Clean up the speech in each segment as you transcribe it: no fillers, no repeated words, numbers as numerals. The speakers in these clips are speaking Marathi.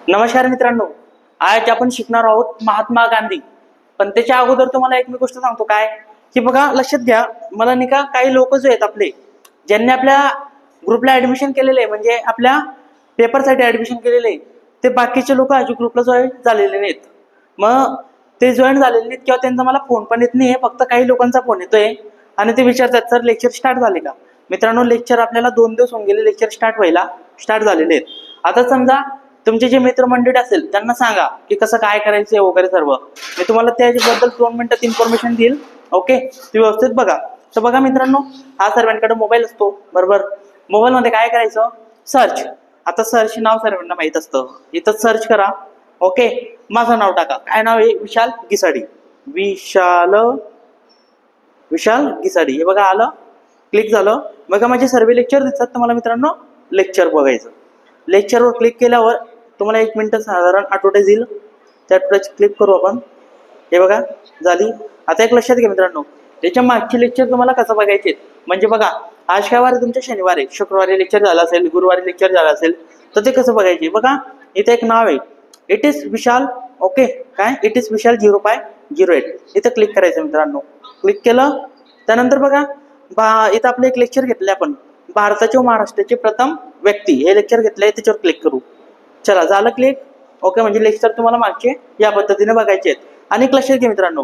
नमस्कार मित्रांनो, आज आपण शिकणार आहोत महात्मा गांधी. पण त्याच्या अगोदर तुम्हाला एक मी गोष्ट सांगतो काय की बघा, लक्षात घ्या. मला नाही का काही लोक जो आहेत आपले, ज्यांनी आपल्या ग्रुपला ऍडमिशन केलेले, म्हणजे आपल्या पेपरसाठी ऍडमिशन केलेले, ते बाकीचे लोक अजून ग्रुपला जॉईन झालेले नाहीत. मग ते जॉईन झालेले नाहीत किंवा त्यांचा मला फोन पण येत नाहीये, फक्त काही लोकांचा फोन येतोय आणि ते विचारतात सर लेक्चर स्टार्ट झाले का. मित्रांनो, लेक्चर आपल्याला 2 दिवस होऊन गेले, लेक्चर स्टार्ट झालेले आहेत. आता समजा तुमचे जे मित्रमंडळी असेल त्यांना सांगा की कसं काय करायचं वगैरे सर्व. मी तुम्हाला त्याच्याबद्दल 2 मिनिटात इन्फॉर्मेशन देईल. ओके, ती व्यवस्थित बघा. तर बघा मित्रांनो, हा सर्वांकडे मोबाईल असतो बरोबर. मोबाईल मध्ये काय करायचं, सर्च. आता सर्च नाव सर्वांना माहित असतं, इथं सर्च करा. ओके, माझं नाव टाका. काय नाव आहे, विशाल गिसाडी. विशाल गिसाडी, हे बघा आलं, क्लिक झालं. बघा माझे सर्व लेक्चर दिसतात तुम्हाला मित्रांनो. लेक्चर बघायचं. लेक्चरवर क्लिक केल्यावर तुम्हाला 1 मिनिट साधारण ॲडव्हर्टाईज येईल, त्या ॲडव्हर्टाईज क्लिक करू आपण. हे बघा झाली. आता एक लक्षात घ्या मित्रांनो, त्याच्या मागचे लेक्चर तुम्हाला कसं बघायचे, म्हणजे बघा आज काय वार आहे तुमच्या, शनिवार आहे. शुक्रवारी लेक्चर झालं असेल, गुरुवारी लेक्चर झालं असेल, तर ते कसं बघायचे बघा. इथे एक नाव आहे, इट इज विशाल. ओके, काय इट इज विशाल 0508. इथं क्लिक करायचं मित्रांनो. क्लिक केलं त्यानंतर बघा इथं आपलं एक लेक्चर घेतलं आपण, भारताचे व महाराष्ट्राचे प्रथम व्यक्ती, हे लेक्चर घेतलंय, त्याच्यावर क्लिक करू. चला झालं क्लिक. ओके, म्हणजे लेक्चर तुम्हाला मागचे या पद्धतीने बघायचे आहेत. आणि एक लक्षात घ्या मित्रांनो,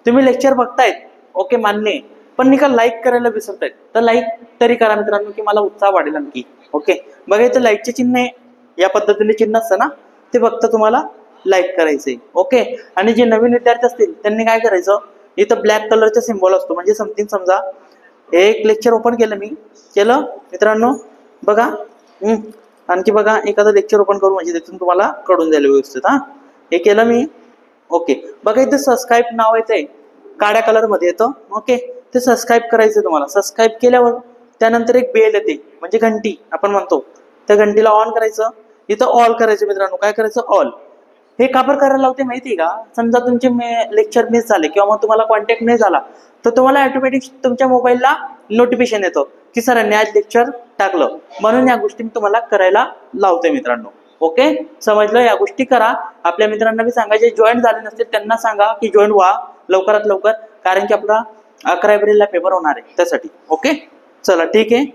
तुम्ही लेक्चर बघतायत, ओके मान्य, पण नाही का लाईक करायला विसरतायत, तर लाईक तरी करा मित्रांनो, की मला उत्साह वाढेल आणखी. ओके, बघा इथं लाईकचे चिन्ह आहे, या पद्धतीने चिन्ह असतं ना, ते फक्त तुम्हाला लाईक करायचंय. ओके, आणि जे नवीन विद्यार्थी असतील त्यांनी काय करायचं, इथं ब्लॅक कलरचा सिम्बॉल असतो, म्हणजे समथिंग समजा एक लेक्चर ओपन केलं मी, केलं मित्रांनो बघा. आणखी बघा एखादं लेक्चर ओपन करू, म्हणजे त्यातून तुम्हाला कळून जाईल व्यवस्थित. हे केलं मी. ओके, बघा इथे सबस्क्राईब नाव येतंय, काळ्या कलर मध्ये येतं. ओके, ते सबस्क्राईब करायचं तुम्हाला. सबस्क्राईब केल्यावर त्यानंतर एक बेल येते, म्हणजे घंटी आपण म्हणतो, त्या घंटीला ऑन करायचं. इथं ऑल करायचं मित्रांनो. काय करायचं, ऑल. हे का बरं करायला लावते माहिती आहे का, समजा तुमचे लेक्चर मिस झाले किंवा मग तुम्हाला कॉन्टॅक्ट नाही झाला, तर तुम्हाला ऑटोमॅटिक तुमच्या मोबाईलला नोटिफिकेशन येतं की सरांनी आज लेक्चर टाकलं. म्हणून या गोष्टी मी तुम्हाला करायला लावते मित्रांनो. ओके, समजलं. या गोष्टी करा. आपल्या मित्रांना बी सांगा, जे जॉईन झाले नसतील त्यांना सांगा की जॉईन व्हा लवकरात लवकर, कारण की आपला 11 एप्रिलला पेपर होणार आहे त्यासाठी. ओके, चला ठीक आहे.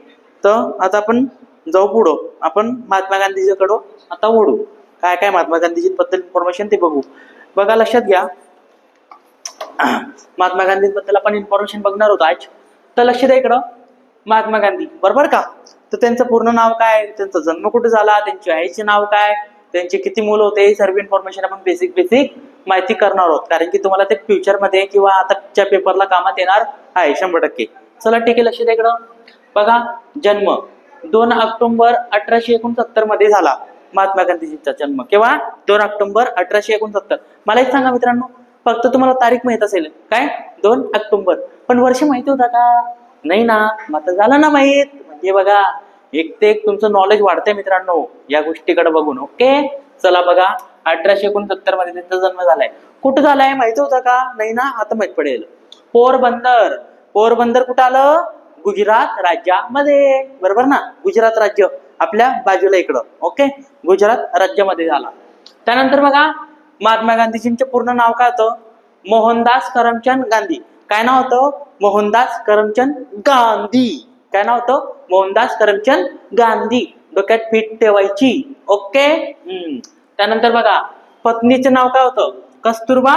तर आता आपण जाऊ पुढं, आपण महात्मा गांधीजीकडं आता ओढू. काय काय महात्मा गांधीजींबद्दल इन्फॉर्मेशन ते बघू. बघा लक्षात घ्या, महात्मा गांधींबद्दल आपण इन्फॉर्मेशन बघणार होतो आज. तर लक्ष द्या इकडं, महात्मा गांधी बरोबर का. तर त्यांचं पूर्ण नाव काय, त्यांचा जन्म कुठे झाला, त्यांच्या आईचे नाव काय, त्यांचे किती मुलं होते, हे सर्व इन्फॉर्मेशन आपण बेसिक माहिती करणार आहोत, कारण की तुम्हाला ते फ्युचरमध्ये किंवा आताच्या पेपरला कामात येणार आहे 100%. चला ठीक आहे, लक्ष द्या इकडं. बघा जन्म 2 ऑक्टोबर 1869 मध्ये झाला. महात्मा गांधीजींचा जन्म केव्हा, 2 ऑक्टोबर 1869. मला एक सांगा मित्रांनो, फक्त तुम्हाला तारीख माहित असेल काय, 2 ऑक्टोबर, पण वर्ष माहिती होता का, नाही ना. मग आता झालं ना माहित, म्हणजे बघा एक ते एक तुमचं नॉलेज वाढतंय मित्रांनो या गोष्टीकडे बघून. ओके, चला बघा 1869 मध्ये त्यांचा जन्म झालाय. कुठं झालाय माहिती होता का, नाही ना, आता माहित पडेल. पोरबंदर. पोरबंदर कुठं आलं, गुजरात राज्यामध्ये, बरोबर ना. गुजरात राज्य आपल्या बाजूला इकडं. ओके, गुजरात राज्यामध्ये झाला. त्यानंतर बघा महात्मा गांधीजींचे पूर्ण नाव काय होतं, मोहनदास करमचंद गांधी. काय नाव होतं, मोहनदास करमचंद गांधी. काय नाव होतं, मोहनदास करमचंद गांधी. डोक्यात फिट ठेवायची. ओके. त्यानंतर बघा पत्नीचे नाव काय होतं, कस्तुरबा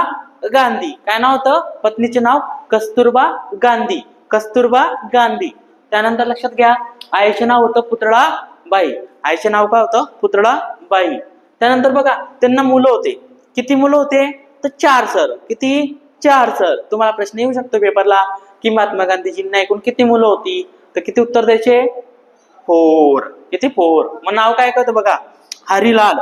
गांधी. काय नाव होतं, पत्नीचे नाव कस्तुरबा गांधी. कस्तुरबा गांधी. त्यानंतर लक्षात घ्या, आईचे नाव होतं पुतळाबाई. आईचे नाव काय होतं, पुतळाबाई. त्यानंतर बघा त्यांना मुलं होते. किती मुलं होते, तर 4 सर. किती, 4 सर. तुम्हाला प्रश्न येऊ शकतो पेपरला की महात्मा गांधीजींना एकूण किती मुलं होती, तर किती उत्तर द्यायचे, 4. किती, 4. मग नाव काय होतं बघा, हरिलाल,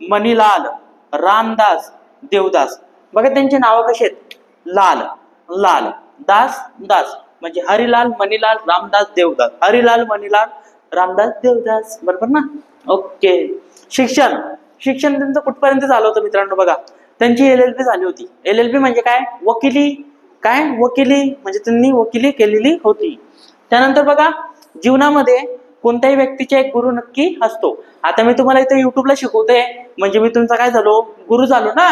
मणिलाल, रामदास, देवदास. बघा त्यांचे नाव कसे आहेत, लाल, लाल, दास, दास, म्हणजे हरिलाल, मणिलाल, रामदास, देवदास. हरिलाल, मणिलाल, रामदास, देवदास, बरोबर ना. ओके. शिक्षण त्यांचं कुठपर्यंत झालं होतं मित्रांनो, बघा त्यांची LLB झाली होती. LLB म्हणजे काय, वकिली. काय, वकिली, म्हणजे त्यांनी वकिली केलेली होती. त्यानंतर बघा जीवनामध्ये कोणत्याही व्यक्तीचा एक गुरु नक्की असतो. आता मी तुम्हाला इथे युट्यूबला शिकवते म्हणजे मी तुमचा काय झालो, गुरु झालो ना,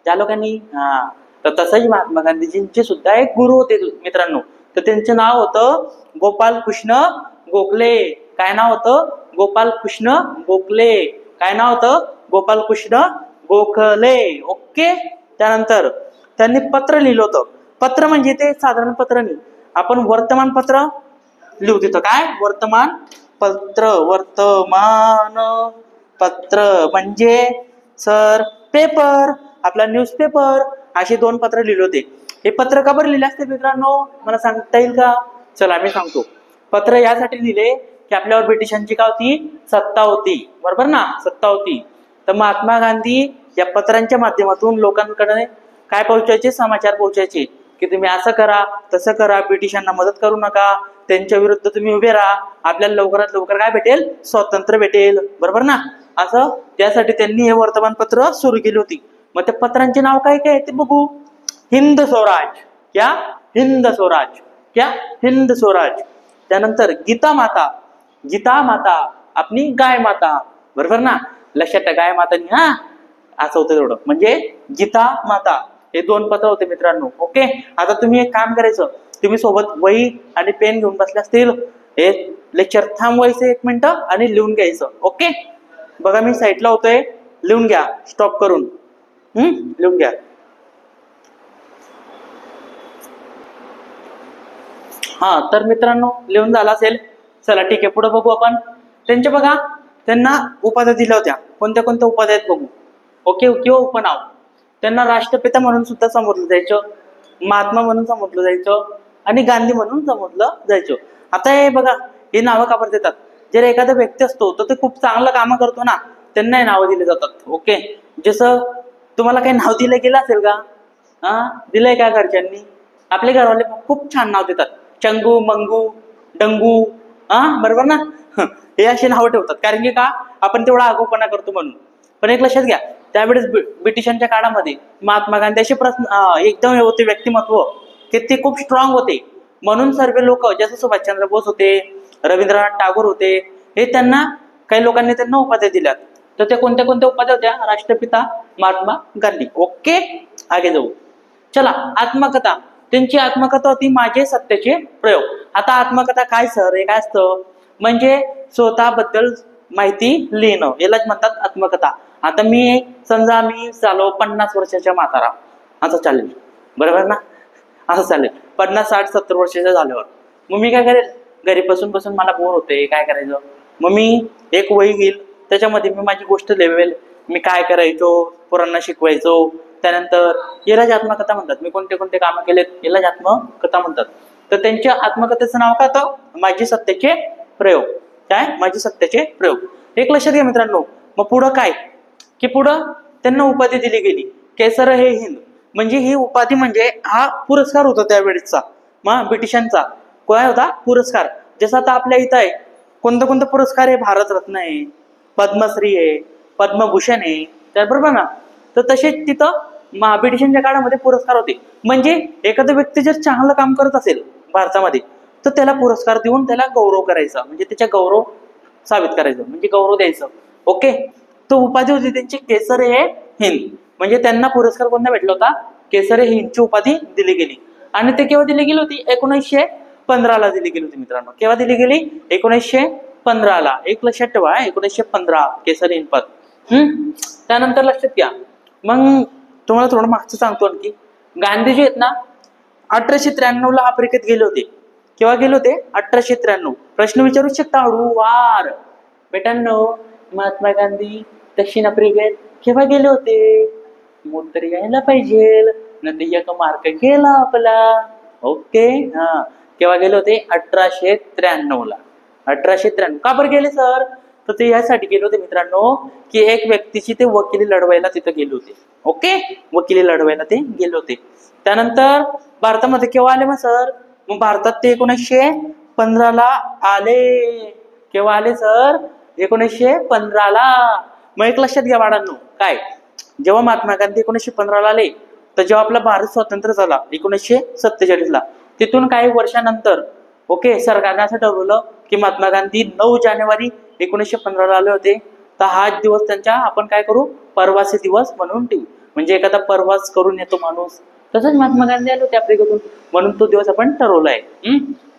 झालो का नाही? हा, तर तसंच महात्मा गांधीजींचे सुद्धा एक गुरु होते मित्रांनो. तर त्यांचं नाव होतं गोपाल कृष्ण गोखले. काय नाव होतं? गोपाल कृष्ण गोखले. काय नाव होतं? गोपाल कृष्ण गोखले. ओके. त्यानंतर त्यांनी पत्र लिहिलं होतं. पत्र म्हणजे ते साधारण पत्र नाही, आपण वर्तमानपत्र लिहू देतो. काय? वर्तमान पत्र. वर्तमान पत्र म्हणजे सर पेपर, आपला न्यूजपेपर. असे 2 पत्र लिहिले होते. हे पत्र का बरं लिहिले असते मित्रांनो, मला सांगता येईल का? चला मी सांगतो. पत्र यासाठी लिहिले की आपल्यावर ब्रिटिशांची का होती? सत्ता होती. बरोबर ना? सत्ता होती. तर महात्मा गांधी या पत्रांच्या माध्यमातून लोकांकडे काय पोहोचायचे? समाचार पोहोचायचे की तुम्ही असं करा, तसं करा, ब्रिटिशांना मदत करू नका, त्यांच्या विरुद्ध तुम्ही उभे राहा, आपल्याला लवकरात लवकर काय भेटेल? स्वातंत्र्य भेटेल. बरोबर ना? असं त्यासाठी त्यांनी हे वर्तमानपत्र सुरू केली होती. मग त्या पत्रांचे नाव काय काय ते बघू. हिंद स्वराज. क्या? हिंद स्वराज. क्या? हिंद स्वराज. त्यानंतर गीता माता. गीता माता आपली गाय माता. बरोबर ना? लक्षात गाय माता नाही, हा असं होतं तेवढं. म्हणजे गीता माता हे 2 पत्र होते मित्रांनो. ओके. आता तुम्ही एक काम करायचं, तुम्ही सोबत वही आणि पेन घेऊन बसले असतील, हे लेक्चर थांबवायचं 1 मिनिटं आणि लिहून घ्यायचं. ओके. बघा मी साईडला होतोय, लिहून घ्या स्टॉप करून. लिहून घ्या. हा, तर मित्रांनो लिहून झाला असेल. चला ठीक आहे, पुढे बघू आपण. त्यांचे बघा, त्यांना उपाध्या दिल्या होत्या. कोणत्या कोणत्या उपाध्या आहेत बघू. ओके. किंवा उपनाव. त्यांना राष्ट्रपिता म्हणून सुद्धा संबोधलं जायचं, महात्मा म्हणून संबोधलं जायचं आणि गांधी म्हणून संबोधलं जायचं. आता हे बघा, हे नावं का बरं देतात? जर एखादा व्यक्ती असतो तर ते खूप चांगलं काम करतो ना, त्यांना हे नावं दिले जातात. ओके. जसं तुम्हाला काही नाव दिलं गेलं असेल का? हा, दिलंय का घरच्यांनी? आपले घरवाले खूप छान नाव देतात. चंगू, मंगू, डंगू. हा, बरोबर ना? हे असे नावं ठेवतात कारण की का? आपण तेवढा आगाऊपणा करतो म्हणून. पण एक लक्षात घ्या, त्यावेळेस ब्रिटिशांच्या काळामध्ये महात्मा गांधी असे एकदम होते व्यक्तिमत्व की ते खूप स्ट्रॉंग होते. म्हणून सर्व लोक, जसं सुभाषचंद्र बोस होते, रवींद्रनाथ टागोर होते, हे त्यांना काही लोकांनी त्यांना उपाध्या दिल्यात. तर त्या कोणत्या कोणत्या उपाध्या होत्या? राष्ट्रपिता महात्मा गांधी. ओके. आगे जाऊ. चला, आत्मकथा. त्यांची आत्मकथा होती माझे सत्याचे प्रयोग. आता आत्मकथा काय सर? हे काय असतं? म्हणजे स्वतःबद्दल माहिती लिहिणं, यालाच म्हणतात आत्मकथा. आता मी समजा मी झालो 50 वर्षाच्या म्हातारा, असं चालेल. बरोबर ना? असं चालेल. 50, 60, 70 वर्षाच्या झाल्यावर मग मी काय करेल? घरी बसून बसून मला बोर होते, काय करायचं? मग मी एक वही घेईल, त्याच्यामध्ये मी माझी गोष्ट लिहेल, मी काय करायचो, पोरांना शिकवायचो. त्यानंतर यालाच आत्मकथा म्हणतात. मी कोणते कोणते कामं केलेत यालाच आत्मकथा म्हणतात. तर त्यांच्या आत्मकथेचं नाव काय होतं? माझे सत्याचे प्रयोग. काय? माझे सत्याचे प्रयोग. एक लक्षात घ्या मित्रांनो. मग पुढं काय की पुढं त्यांना उपाधी दिली गेली, केसर हे हिंद. म्हणजे ही उपाधी म्हणजे हा पुरस्कार होता त्यावेळेसचा, मग ब्रिटिशांचा. काय होता? पुरस्कार. जसं आता आपल्या इथं आहे, कोणता कोणता पुरस्कार आहे? भारतरत्न आहे, पद्मश्री आहे, पद्मभूषण आहे, त्याबरोबर ना? तर तसेच तिथं ब्रिटिशांच्या काळामध्ये पुरस्कार होते. म्हणजे एखादा व्यक्ती जर चांगलं काम करत असेल भारतामध्ये तर त्याला पुरस्कार देऊन त्याला गौरव करायचा, म्हणजे त्याच्या गौरव साबित करायचं, म्हणजे गौरव द्यायचं. ओके. तो उपाधी होती त्यांची केसर हे हिंद. म्हणजे त्यांना पुरस्कार कोणता भेटला होता? केसर हे हिंदची उपाधी दिली गेली. आणि ते केव्हा दिली गेली होती? 1915 दिली गेली होती मित्रांनो. केव्हा दिली गेली? 1915. एक लक्षात ठेवा, 1915 केसर हिंद पद. त्यानंतर लक्षात घ्या, मग तुम्हाला थोडं मागचं सांगतो आणखी. गांधीजी आहेत ना, 1893 आफ्रिकेत गेले होते. केव्हा गेले होते? 1893. प्रश्न विचारू शकता हळूवार बेटांनो. महात्मा गांधी दक्षिण आफ्रिकेत केव्हा गेले होते? मोठतरी यायला पाहिजे, नंतर एक मार्क गेला आपला. ओके. हा, केव्हा गेले होते? 1893. 1893. का बरं गेले सर? तर ते यासाठी गेले होते मित्रांनो की एक व्यक्तीची ते वकिली लढवायला तिथे गेले होते. ओके. वकिली लढवायला ते गेले होते. त्यानंतर भारतामध्ये केव्हा आले मग सर? मग भारतात ते 1915 आले. केव्हा आले सर? 1915. मग एक लक्षात घ्या बाळांनो, काय जेव्हा महात्मा गांधी 1915 आले तर जेव्हा आपला भारत स्वतंत्र झाला 1947, तिथून काही वर्षानंतर ओके सरकारने असं ठरवलं की महात्मा गांधी 9 जानेवारी 1915 आले होते. तर हाच दिवस त्यांच्या आपण काय करू, प्रवासी दिवस म्हणून ठेवू. म्हणजे एखादा प्रवास करून येतो माणूस, तसंच महात्मा गांधी आले होते आफ्रिकेतून, म्हणून तो दिवस आपण ठरवलाय.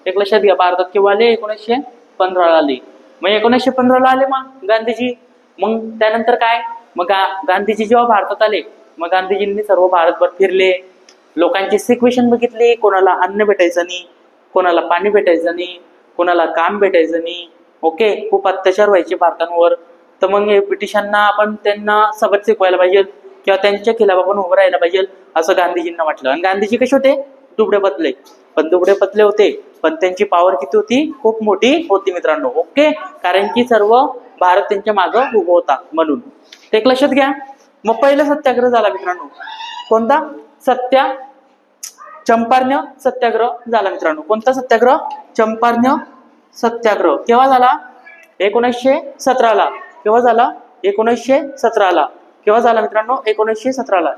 एक लक्षात घ्या, भारतात केव्हा आले, 1915 आले. मग 1915 आले मग गांधीजी. मग त्यानंतर काय, मग गांधीजी जेव्हा भारतात आले, मग गांधीजींनी सर्व भारतभर फिरले, लोकांची सिच्युएशन बघितली. कोणाला अन्न भेटायचं नाही, कोणाला पाणी भेटायचं नाही, कोणाला काम भेटायचं नाही. ओके, खूप अत्याचार व्हायचे भारतांवर. तर मग ब्रिटिशांना आपण त्यांना सबक शिकवायला पाहिजे किंवा त्यांच्या खिलाफ आपण उभं राहायला पाहिजे, असं गांधीजींना वाटलं. आणि गांधीजी कसे होते, दुबळे पतले, पण दुबळे पतले होते, पण त्यांची पॉवर किती होती, खूप मोठी होती मित्रांनो. ओके, कारण की सर्व भारत त्यांच्या मागं उभं होता म्हणून. ते एक लक्षात घ्या. मग पहिला सत्याग्रह झाला मित्रांनो, कोणता, चंपारण्य सत्याग्रह झाला मित्रांनो. कोणता सत्याग्रह, चंपारण्य सत्याग्रह. केव्हा झाला, 1917ला. केव्हा झाला, 1917ला. केव्हा झाला मित्रांनो, 1917ला.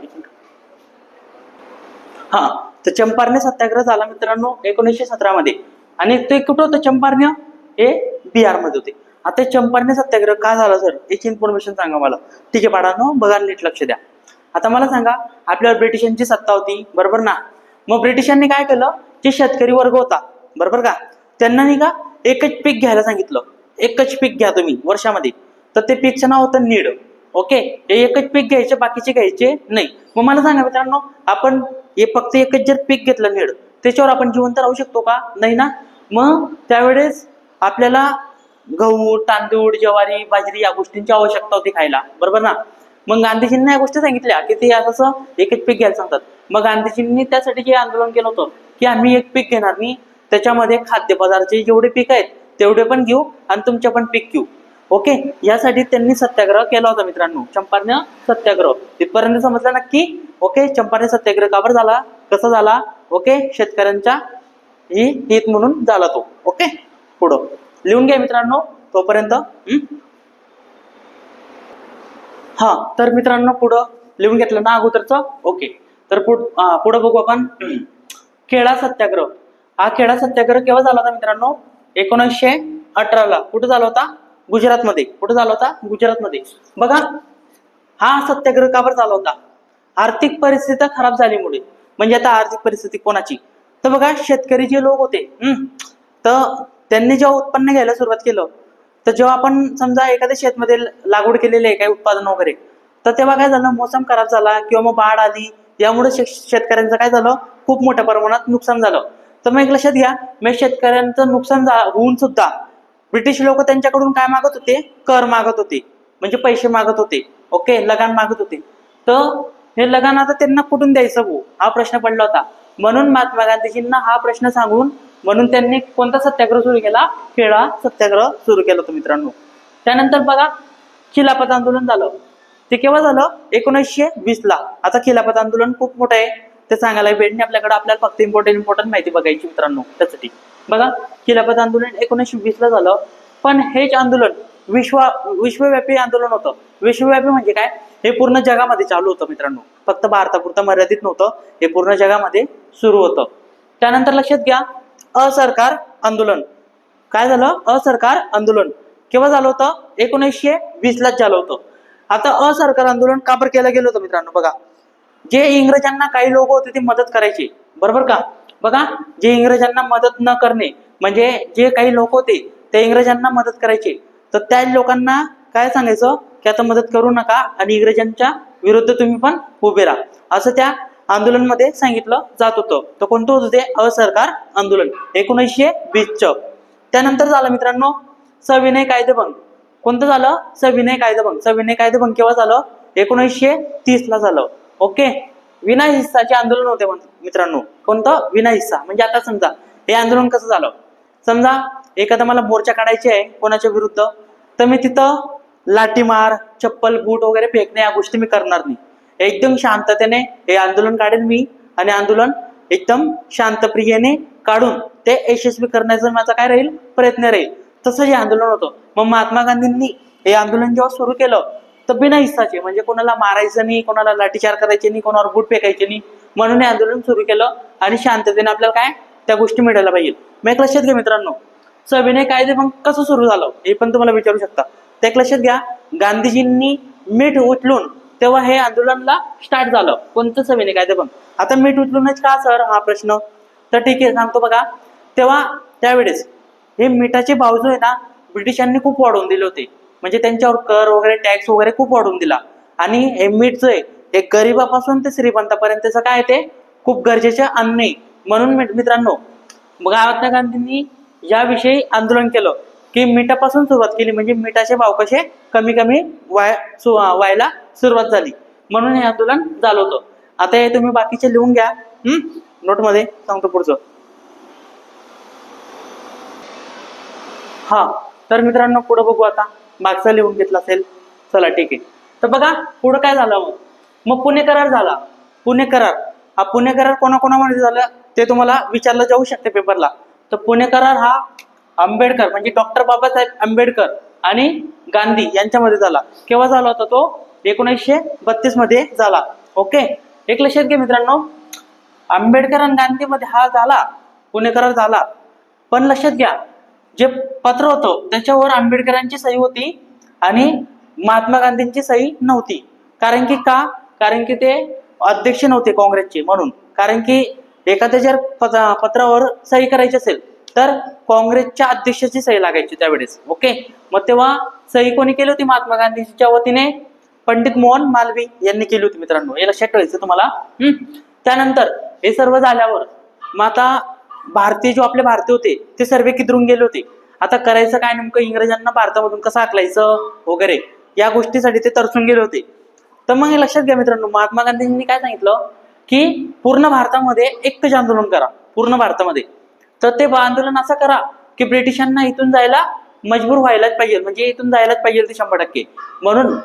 हा, तर चंपारण्य सत्याग्रह झाला मित्रांनो 1917 मध्ये. आणि ते कुठं होतं चंपारण्य, हे बिहारमध्ये होते. आता चंपारण्य सत्याग्रह का झाला सर, याची इन्फॉर्मेशन सांगा मला. ठीक आहे बाळांनो, बघा नीट लक्ष द्या. आता मला सांगा, आपल्यावर ब्रिटिशांची सत्ता होती, बरोबर ना. मग ब्रिटिशांनी काय केलं, जे शेतकरी वर्ग होता, बरोबर का, त्यांना नाही का एकच पीक घ्यायला सांगितलं. एकच पीक घ्या तुम्ही वर्षामध्ये. तर ते पीकचं नाव होतं नीड. ओके, हे एकच पीक घ्यायचे, बाकीचे घ्यायचे नाही. मग मला सांगा मित्रांनो, आपण हे फक्त एकच जर पीक घेतलं नीड, त्याच्यावर आपण जिवंत राहू शकतो का, नाही ना. मग त्यावेळेस आपल्याला गहू, तांदूळ, ज्वारी, बाजरी या गोष्टींची आवश्यकता होती खायला, बरोबर ना. मग गांधीजींनी या गोष्टी सांगितल्या की ते असं एकच पीक घ्यायला सांगतात. मग गांधीजींनी त्यासाठी जे आंदोलन केलं होतं की आम्ही एक पीक घेणार नाही, त्याच्यामध्ये खाद्यपदार्थाचे जेवढे पीक आहेत तेवढे पण घेऊ आणि तुमच्या पण पीक घेऊ. ओके, यासाठी त्यांनी सत्याग्रह केला होता मित्रांनो, चंपारण्य सत्याग्रह. तिथपर्यंत समजलं नक्की. ओके, चंपारण्य सत्याग्रह का बरं झाला, कसा झाला, ओके, शेतकऱ्यांच्या हित म्हणून झाला तो. ओके, पुढं लिहून घ्या मित्रांनो तोपर्यंत. हा, तर मित्रांनो पुढं लिहून घेतलं ना अगोदरचं. ओके, तर पुढं बघू आपण. खेडा सत्याग्रह. हा खेडा सत्याग्रह केव्हा झाला होता मित्रांनो, 1918ला. कुठे झाला होता, गुजरातमध्ये. कुठे झाला होता, गुजरातमध्ये. बघा, हा सत्याग्रह का बरं झाला होता, आर्थिक परिस्थिती खराब झाल्यामुळे. म्हणजे आता आर्थिक परिस्थिती कोणाची, तर बघा शेतकरी जे लोक होते, तर त्यांनी जेव्हा उत्पन्न घ्यायला सुरुवात केलं, तर जेव्हा आपण समजा एखाद्या शेतमध्ये लागवड केलेली आहे काही उत्पादन वगैरे, तर तेव्हा काय झालं, मोसम खराब झाला किंवा मग बाढ आली, यामुळे शेतकऱ्यांचं काय झालं, खूप मोठ्या प्रमाणात नुकसान झालं. तर मग एक लक्षात घ्या, मग शेतकऱ्यांचं नुकसान होऊन सुद्धा ब्रिटिश लोक त्यांच्याकडून काय मागत होते, कर मागत होते, म्हणजे पैसे मागत होते. ओके, लगान मागत होते. तर हे लगान आता त्यांना कुठून द्यायचं भाऊ, हा प्रश्न पडला होता. म्हणून महात्मा गांधीजींना हा प्रश्न सांगून म्हणून त्यांनी कोणता सत्याग्रह सुरू केला, खेडा सत्याग्रह सुरू केला होता मित्रांनो. त्यानंतर बघा खिलाफत आंदोलन झालं. ते केव्हा झालं, 1920ला. आता खिलाफत आंदोलन खूप मोठं आहे, ते सांगायला भेटणे आपल्याकडे. आपल्याला फक्त इम्पॉर्टंट माहिती बघायची मित्रांनो. त्यासाठी बघा, खिलाफत आंदोलन 1920ला झालं. पण हेच आंदोलन विश्वव्यापी आंदोलन होतं. विश्वव्यापी म्हणजे काय, हे पूर्ण जगामध्ये चालू होतं मित्रांनो, फक्त भारतापुरतं मर्यादित नव्हतं, हे पूर्ण जगामध्ये सुरू होतं. त्यानंतर लक्षात घ्या, असरकार आंदोलन. काय झालं, असरकार आंदोलन केव्हा झालं होतं, 1920लाच झालं होतं. आता असरकार आंदोलन का बरं केलं गेलं होतं मित्रांनो, बघा, जे इंग्रजांना काही लोक होते ते मदत करायचे, बरोबर का. बघा, जे इंग्रजांना मदत न करणे, म्हणजे जे काही लोक होते ते इंग्रजांना मदत करायचे, तर त्या लोकांना काय सांगायचं की आता मदत करू नका आणि इंग्रजांच्या विरुद्ध तुम्ही पण उभे राहा, असं त्या आंदोलनमध्ये सांगितलं जात होतं. तर कोणतं होतं ते, असरकार आंदोलन 1920चं. त्यानंतर झालं मित्रांनो सविनय कायदेभंग. कोणतं झालं, सविनय कायदेभंग. सविनय कायदेभंग केव्हा झालं, 1930ला झालं. ओके, विना हिस्साचे आंदोलन होते मित्रांनो. कोणतं, विना हिस्सा. म्हणजे आता समजा हे आंदोलन कसं झालं, समजा एखादा मला मोर्चा काढायची आहे कोणाच्या विरुद्ध, तर मी तिथं लाठीमार, चप्पल, बूट वगैरे फेकणे या गोष्टी मी करणार नाही. एकदम शांततेने हे आंदोलन काढेन मी, आणि आंदोलन एकदम शांतप्रियेने काढून ते यशस्वी करण्याचा माझा काय राहील, प्रयत्न राहील. तसं हे आंदोलन होतं. मग महात्मा गांधींनी हे आंदोलन जेव्हा सुरू केलं, तर बिना हिस्साचे, म्हणजे कोणाला मारायचं नाही, कोणाला लाठीचार करायचे नाही, कोणावर बूट फेकायचे नाही, म्हणून हे आंदोलन सुरू केलं. आणि शांततेने आपल्याला काय त्या गोष्टी मिळायला पाहिजे. मग एक लक्षात घ्या मित्रांनो, सविनय कायदे मग कसं सुरू झालं हे पण तुम्हाला विचारू शकता. ते एक लक्षात घ्या, गांधीजींनी मीठ उचलून तेव्हा हे आंदोलनला स्टार्ट झालं. कोणतं सविनय कायदे पण. आता मीठ उचलूनच का सर हा प्रश्न, तर ठीक आहे सांगतो बघा. तेव्हा त्यावेळेस हे मिठाचे भाव जो आहे ना ब्रिटिशांनी खूप वाढवून दिले होते. म्हणजे त्यांच्यावर कर वगैरे टॅक्स वगैरे खूप वाढवून दिला. आणि हे मीठ जो आहे हे गरिबापासून ते श्रीमंतापर्यंतचं काय ते खूप गरजेचे अन्न आहे. म्हणून मित्रांनो महात्मा गांधींनी याविषयी आंदोलन केलं की मिठापासून सुरुवात केली. म्हणजे मिठाचे भाव कसे कमी कमी व्हायला सुरुवात झाली. म्हणून हे आंदोलन झालं होतं. आता हे तुम्ही बाकीचे लिहून घ्या नोटमध्ये, सांगतो पुढचं. हा तर मित्रांनो पुढे बघू. आता मागचा लिहून घेतला असेल, चला ठीक आहे. तर बघा पुढे काय झालं मग पुणे करार झाला. पुणे करार, हा पुणे करार कोणाकोणामध्ये झाला ते तुम्हाला विचारलं जाऊ शकते पेपरला. तर पुणे करार हा आंबेडकर म्हणजे डॉक्टर बाबासाहेब आंबेडकर आणि गांधी यांच्यामध्ये झाला. केव्हा झाला होता तो? 1932 मध्ये झाला. ओके, एक लक्षात घ्या मित्रांनो, आंबेडकर आणि गांधी मध्ये हा झाला पुणे करार झाला. पण लक्षात घ्या जे पत्र होतं त्याच्यावर आंबेडकरांची सही होती आणि महात्मा गांधींची सही नव्हती. कारण की का? कारण की ते अध्यक्ष नव्हते काँग्रेसचे म्हणून. कारण की एखाद्या जर पत्रावर सही करायची असेल तर काँग्रेसच्या अध्यक्षाची सही लागायची त्यावेळेस. ओके, मग तेव्हा सही कोणी केली होती? महात्मा गांधींच्या वतीने पंडित मोहन मालवीय यांनी केली होती मित्रांनो. हे लक्षात ठेवायचं तुम्हाला. त्यानंतर हे सर्व झाल्यावर मग आता भारतीय जो आपले भारतीय होते ते सर्व किदरून गेले होते. आता करायचं काय नेमकं, इंग्रजांना भारतामधून कसं हाकलायचं वगैरे या गोष्टीसाठी ते तरसून गेले होते. तर मग हे लक्षात घ्या मित्रांनो, महात्मा गांधींनी काय सांगितलं की पूर्ण भारतामध्ये एकच आंदोलन करा, पूर्ण भारतामध्ये. तर ते आंदोलन असं करा की ब्रिटिशांना इथून जायला मजबूर व्हायलाच पाहिजे, म्हणजे इथून जायलाच पाहिजे ते 100%. म्हणून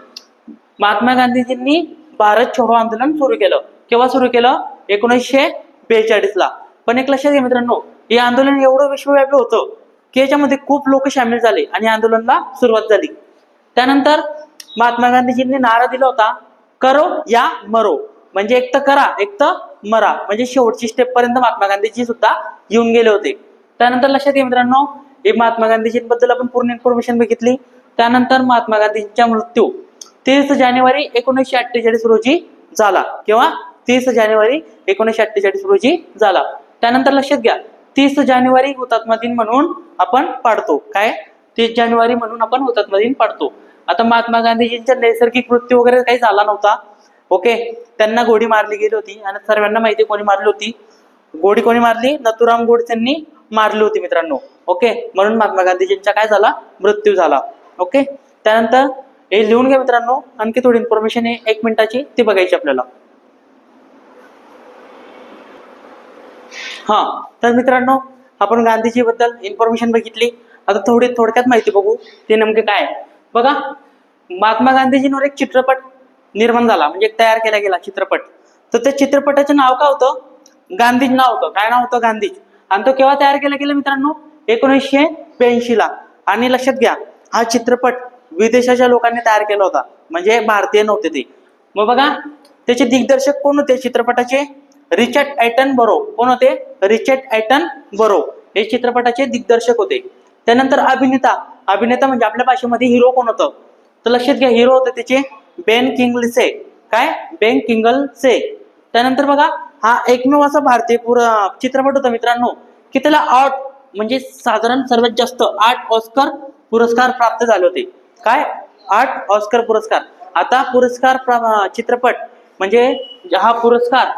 महात्मा गांधीजींनी भारत छोडो आंदोलन सुरू केलं. केव्हा सुरू केलं? 1942 ला. पण एक लक्षात घ्या मित्रांनो, हे आंदोलन एवढं विश्वव्यापी होतं की याच्यामध्ये खूप लोक सामील झाले आणि आंदोलनाला सुरुवात झाली. त्यानंतर महात्मा गांधीजींनी नारा दिला होता, करो या मरो. म्हणजे एक तर करा एक तर मरा. म्हणजे शेवटची स्टेप पर्यंत महात्मा गांधीजी सुद्धा येऊन गेले होते. त्यानंतर लक्षात घ्या मित्रांनो, हे महात्मा गांधीजींबद्दल आपण पूर्ण इन्फॉर्मेशन बघितली. त्यानंतर महात्मा गांधींचा मृत्यू 30 जानेवारी 1948 रोजी झाला. केव्हा? 30 जानेवारी 1948 रोजी झाला. त्यानंतर लक्षात घ्या 30 जानेवारी हुतात्मा दिन म्हणून आपण पाडतो. काय? 30 जानेवारी म्हणून आपण हुतात्मा दिन पाडतो. आता महात्मा गांधीजींचा नैसर्गिक मृत्यू वगैरे काही झाला नव्हता. ओके, त्यांना गोळी मारली गेली होती आणि सर्वांना माहिती कोणी मारली होती. गोळी कोणी मारली? नथुराम गोडसेंनी मारली होती मित्रांनो. ओके, म्हणून महात्मा गांधीजींचा काय झाला? मृत्यू झाला. ओके, त्यानंतर हे लिहून घ्या मित्रांनो. आणखी थोडी इन्फॉर्मेशन आहे 1 मिनिटाची, ती बघायची आपल्याला. हा तर मित्रांनो आपण गांधीजी बद्दल इन्फॉर्मेशन बघितली. आता थोडक्यात माहिती बघू ते नेमके काय. बघा, महात्मा गांधीजींवर एक चित्रपट निर्माण झाला, म्हणजे तयार केला गेला चित्रपट. तर त्या चित्रपटाचं नाव काय होतं? गांधीज नाव होतं. काय नाव होतं? गांधीज. आणि तो केव्हा तयार केला गेला मित्रांनो? 1982 ला. आणि लक्षात घ्या हा चित्रपट विदेशाच्या लोकांनी तयार केला होता, म्हणजे भारतीय नव्हते ते. मग बघा त्याचे दिग्दर्शक कोण होते चित्रपटाचे? रिचर्ड ॲटन बरो. कोण होते? रिचर्ड ॲटन बरो हे चित्रपटाचे दिग्दर्शक होते. त्यानंतर अभिनेता म्हणजे आपल्या भाषेमध्ये हिरो कोण होतं? तर लक्षात घ्या हिरो होते त्याचे बेन किंगल्से. काय? बेन किंगल्से. त्यानंतर बघा हा एकमेव असा भारतीय चित्रपट होता मित्रांनो की त्याला 8 म्हणजे साधारण सर्वात जास्त 8 ऑस्कर पुरस्कार प्राप्त झाले होते. काय? 8 ऑस्कर पुरस्कार. आता चित्रपट म्हणजे हा पुरस्कार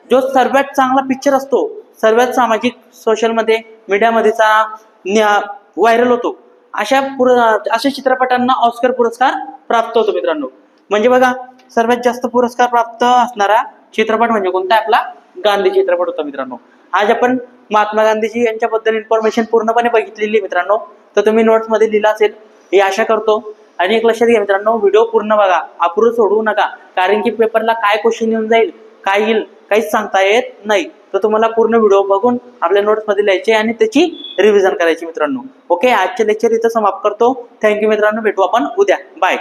जो सर्वात चांगला पिक्चर असतो, सर्वात सामाजिक सोशलमध्ये मीडियामध्येचा व्हायरल होतो, अशा चित्रपटांना ऑस्कर पुरस्कार प्राप्त होतो मित्रांनो. म्हणजे बघा सर्वात जास्त पुरस्कार प्राप्त असणारा चित्रपट म्हणजे कोणता? आपला गांधी चित्रपट होता मित्रांनो. आज आपण महात्मा गांधीजी यांच्याबद्दल इन्फॉर्मेशन पूर्णपणे बघितलेली मित्रांनो. तर तुम्ही नोट्समध्ये लिहिला असेल हे आशा करतो. आणि एक लक्षात घ्या मित्रांनो, व्हिडिओ पूर्ण बघा, अप्रूव्ह सोडवू नका. कारण की पेपरला काय क्वेश्चन येऊन जाईल काय येईल काहीच सांगता येत नाही. तर तुम्हाला पूर्ण व्हिडिओ बघून आपल्या नोट्समध्ये लिहायचे आणि त्याची रिव्हिजन करायची मित्रांनो. ओके, आजचे लेक्चर इथं समाप्त करतो. थँक्यू मित्रांनो, भेटू आपण उद्या. बाय.